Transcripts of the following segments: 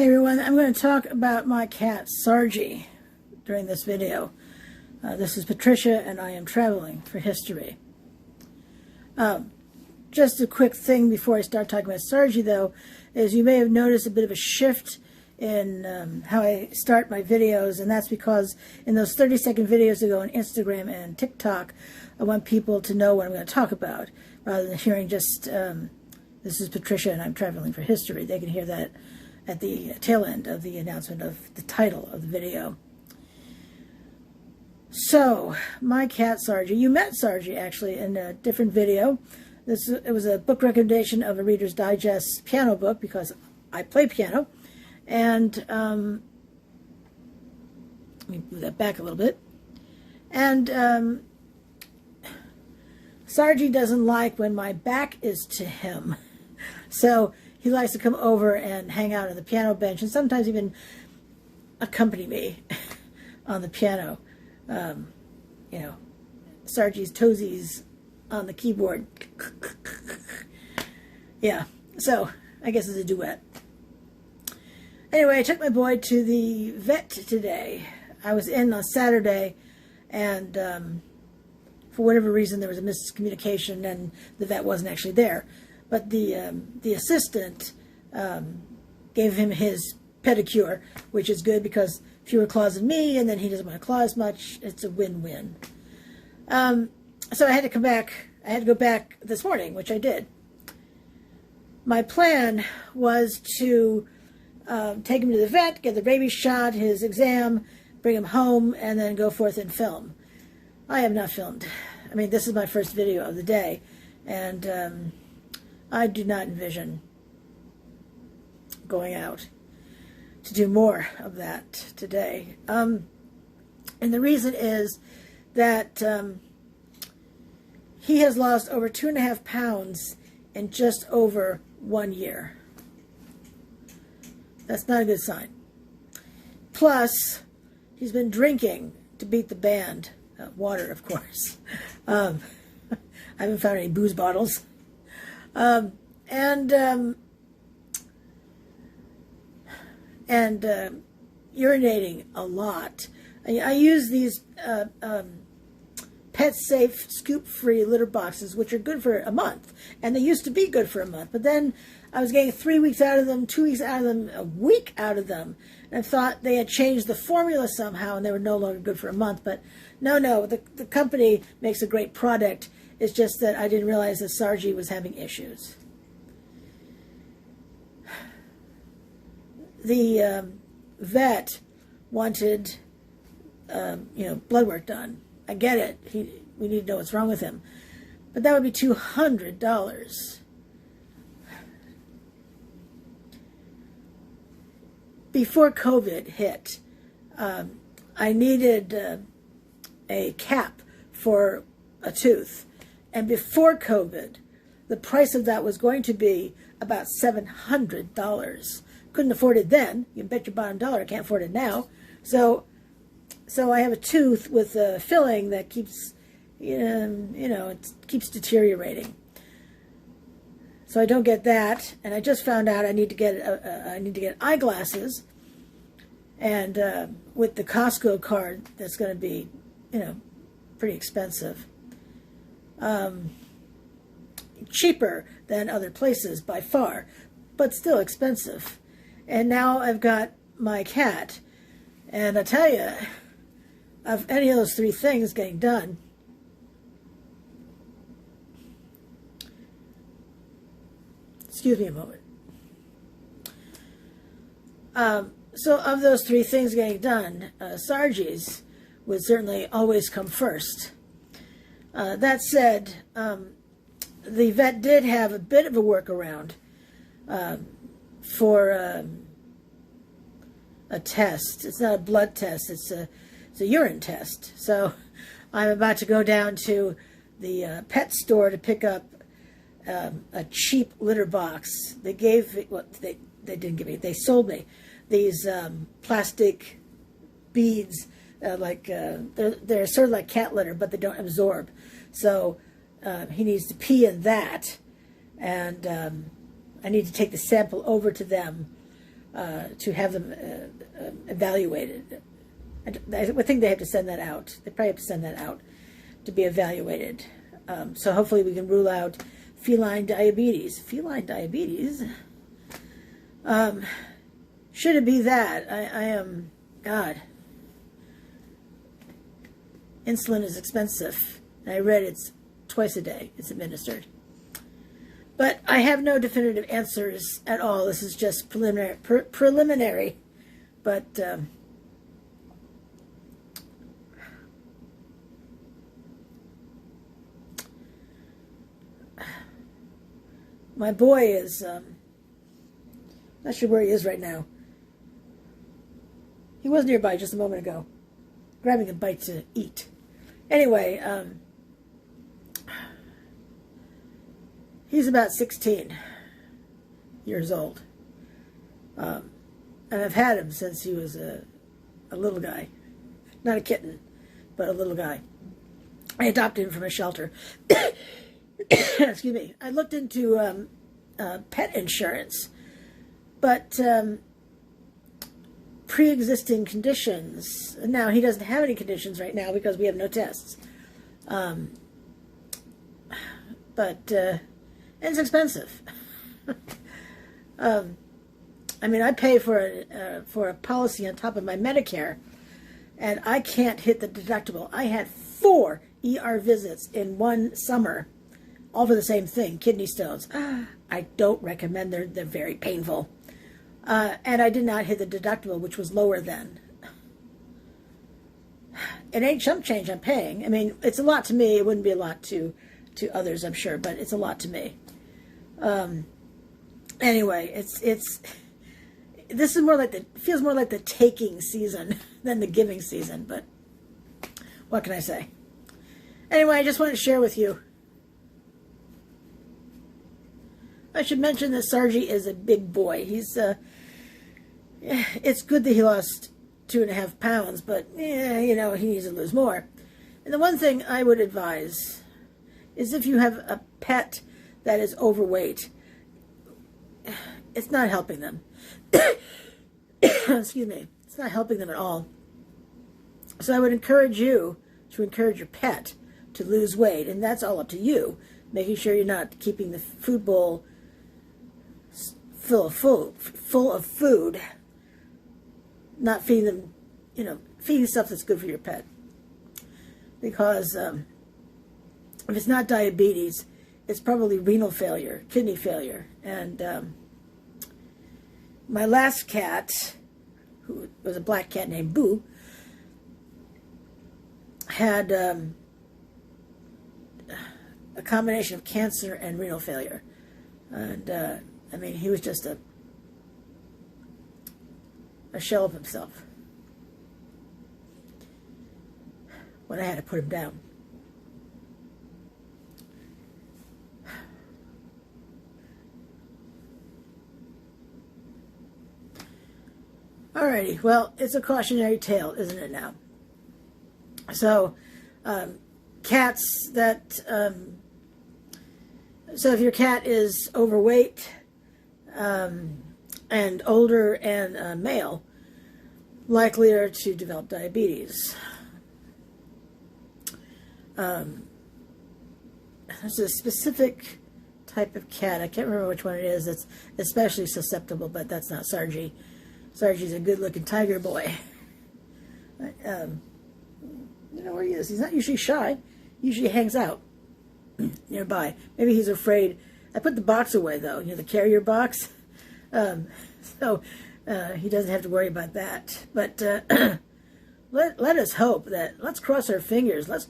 Hey everyone, I'm going to talk about my cat Sargie during this video. This is Patricia and I am traveling for history. Just a quick thing before I start talking about Sargie though, is you may have noticed a bit of a shift in how I start my videos, and that's because in those 30-second videos that go on Instagram and TikTok, I want people to know what I'm going to talk about, rather than hearing just, this is Patricia and I'm traveling for history. They can hear that at the tail end of the announcement of the title of the video. So, my cat Sargie. You met Sargie actually in a different video. It was a book recommendation of a Reader's Digest piano book because I play piano. And let me move that back a little bit. And Sargie doesn't like when my back is to him. So he likes to come over and hang out on the piano bench and sometimes even accompany me on the piano. You know, Sargie's toesies on the keyboard. Yeah, so I guess it's a duet. Anyway, I took my boy to the vet today. I was in on Saturday, and for whatever reason there was a miscommunication and the vet wasn't actually there. But the assistant gave him his pedicure, which is good because fewer claws than me, and then he doesn't want to claw as much. It's a win-win. So I had to come back. I had to go back this morning, which I did. My plan was to take him to the vet, get the rabies shot, his exam, bring him home, and then go forth and film. I have not filmed. I mean, this is my first video of the day, and I do not envision going out to do more of that today. And the reason is that he has lost over 2.5 pounds in just over 1 year. That's not a good sign. Plus, he's been drinking to beat the band. Water, of course. I haven't found any booze bottles. Urinating a lot. I use these pet safe scoop-free litter boxes, which are good for a month, and they used to be good for a month, but then I was getting 3 weeks out of them, 2 weeks out of them, a week out of them, and I thought they had changed the formula somehow and they were no longer good for a month. But no, the company makes a great product. It's just that I didn't realize that Sargie was having issues. The vet wanted, blood work done. I get it. We need to know what's wrong with him. But that would be $200. Before COVID hit, I needed a cap for a tooth. And before COVID, the price of that was going to be about $700. Couldn't afford it then. You can bet your bottom dollar I can't afford it now. So I have a tooth with a filling that keeps, it keeps deteriorating. So I don't get that, and I just found out I need to get eyeglasses, and with the Costco card, that's going to be, pretty expensive. Cheaper than other places by far, but still expensive. And now I've got my cat, and I tell you, of any of those three things getting done, excuse me a moment. So of those three things getting done, Sargie's would certainly always come first. That said, the vet did have a bit of a workaround for a test. It's not a blood test, it's a urine test. So I'm about to go down to the pet store to pick up a cheap litter box. They gave, well, they didn't give me, they sold me these plastic beads, they're sort of like cat litter, but they don't absorb. So he needs to pee in that, and I need to take the sample over to them to have them evaluated. I would think they have to send that out. They probably have to send that out to be evaluated. So hopefully we can rule out feline diabetes. Feline diabetes? Should it be that? I am, God. Insulin is expensive. I read it's twice a day it's administered. But I have no definitive answers at all. This is just preliminary. But my boy is, not sure where he is right now. He was nearby just a moment ago, grabbing a bite to eat. Anyway, he's about 16 years old. And I've had him since he was a little guy. Not a kitten, but a little guy. I adopted him from a shelter. Excuse me. I looked into pet insurance, but pre-existing conditions. Now, he doesn't have any conditions right now because we have no tests. But it's expensive. I mean, I pay for a policy on top of my Medicare, and I can't hit the deductible. I had 4 ER visits in one summer, all for the same thing, kidney stones. I don't recommend them. They're very painful. And I did not hit the deductible, which was lower than. It ain't chump change I'm paying. I mean, it's a lot to me. It wouldn't be a lot to others, I'm sure, but it's a lot to me. Anyway, this is more like feels more like the taking season than the giving season, but what can I say? Anyway, I just wanted to share with you. I should mention that Sargie is a big boy. He's, it's good that he lost 2.5 pounds, but, you know, he needs to lose more. And the one thing I would advise is if you have a pet that is overweight, it's not helping them. Excuse me. It's not helping them at all. So I would encourage you to encourage your pet to lose weight, and that's all up to you, making sure you're not keeping the food bowl full of food, not feeding them, you know, feeding stuff that's good for your pet. Because if it's not diabetes, it's probably renal failure, kidney failure. And my last cat, who was a black cat named Boo, had a combination of cancer and renal failure. And I mean, he was just a shell of himself when I had to put him down. Alrighty, well, it's a cautionary tale, isn't it now? So, cats that, so if your cat is overweight, and older and male, likelier to develop diabetes. There's a specific type of cat, I can't remember which one it is, that's especially susceptible, but that's not Sargie. Sargie's a good-looking tiger boy. You know where he is. He's not usually shy. He usually hangs out nearby. Maybe he's afraid. I put the box away, though, you know, the carrier box. So he doesn't have to worry about that. But let us hope that, let's cross our fingers. If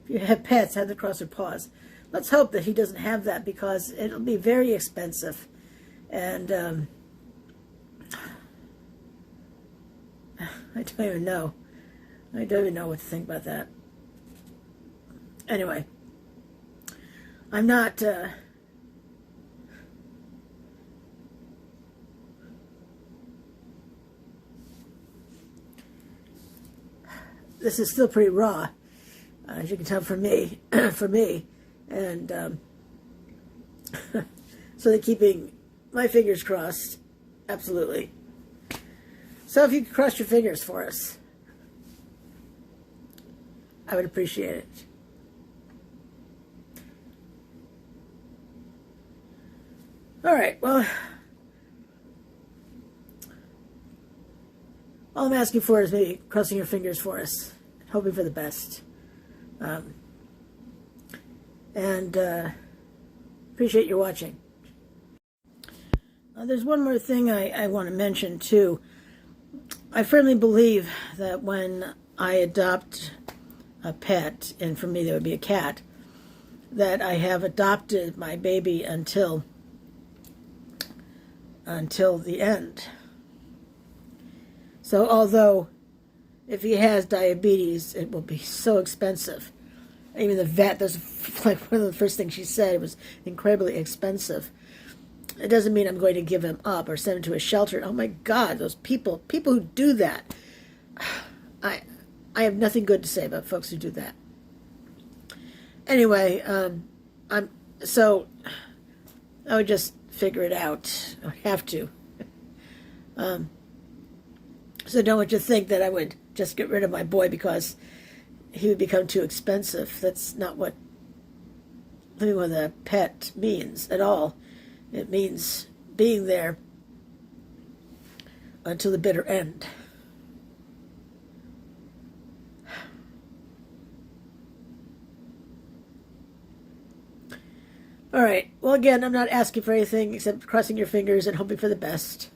you have pets, have them cross their paws. Let's hope that he doesn't have that, because it'll be very expensive. And I don't even know. I don't even know what to think about that. Anyway, I'm not... this is still pretty raw, as you can tell from me, and so they're keeping my fingers crossed, absolutely. So if you could cross your fingers for us, I would appreciate it. All right, well, all I'm asking for is maybe crossing your fingers for us, hoping for the best. And appreciate your watching. There's one more thing I want to mention, too. I firmly believe that when I adopt a pet, and for me that would be a cat, that I have adopted my baby until the end. So although if he has diabetes, it will be so expensive. Even the vet, that's like one of the first things she said, it was incredibly expensive. It doesn't mean I'm going to give him up or send him to a shelter. Oh my God, those people who do that. I have nothing good to say about folks who do that. Anyway, I would just figure it out. I would have to. So don't want you to think that I would just get rid of my boy because he would become too expensive. That's not what living with a pet means at all. It means being there until the bitter end. All right. Well, again, I'm not asking for anything except crossing your fingers and hoping for the best.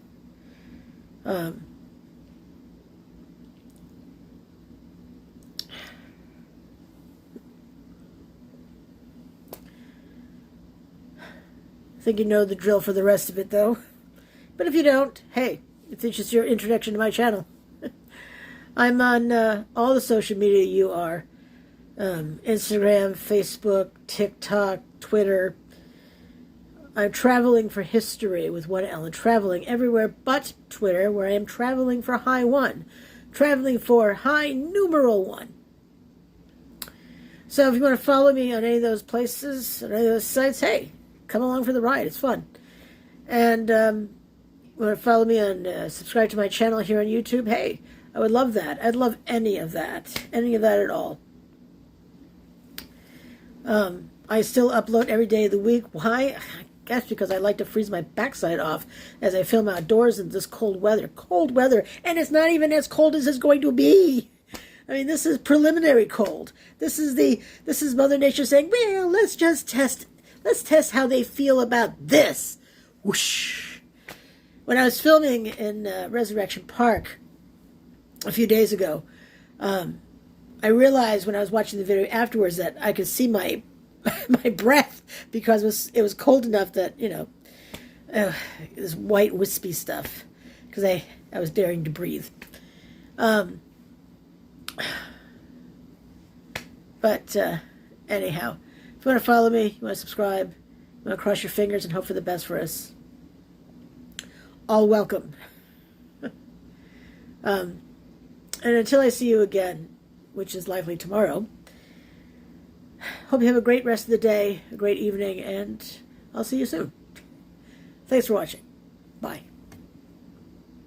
I think you know the drill for the rest of it, though. But if you don't, hey, it's just your introduction to my channel. I'm on all the social media you are. Instagram, Facebook, TikTok, Twitter. I'm traveling for history with one L, and traveling everywhere but Twitter, where I am traveling for high one. Traveling for high numeral one. So if you want to follow me on any of those places, on any of those sites, hey, come along for the ride. It's fun. And want to follow me on, subscribe to my channel here on YouTube, hey, I would love that. I'd love any of that at all. I still upload every day of the week. Why? I guess because I like to freeze my backside off as I film outdoors in this cold weather. Cold weather, and it's not even as cold as it's going to be. I mean, this is preliminary cold. This is Mother Nature saying, well, let's just test. Let's test how they feel about this. Whoosh. When I was filming in Resurrection Park a few days ago, I realized when I was watching the video afterwards that I could see my my breath because it was cold enough that, you know, this white wispy stuff, because I was daring to breathe. But anyhow, if you want to follow me, you want to subscribe, you want to cross your fingers and hope for the best for us, all welcome. And until I see you again, which is likely tomorrow, hope you have a great rest of the day, a great evening, and I'll see you soon. Thanks for watching. Bye.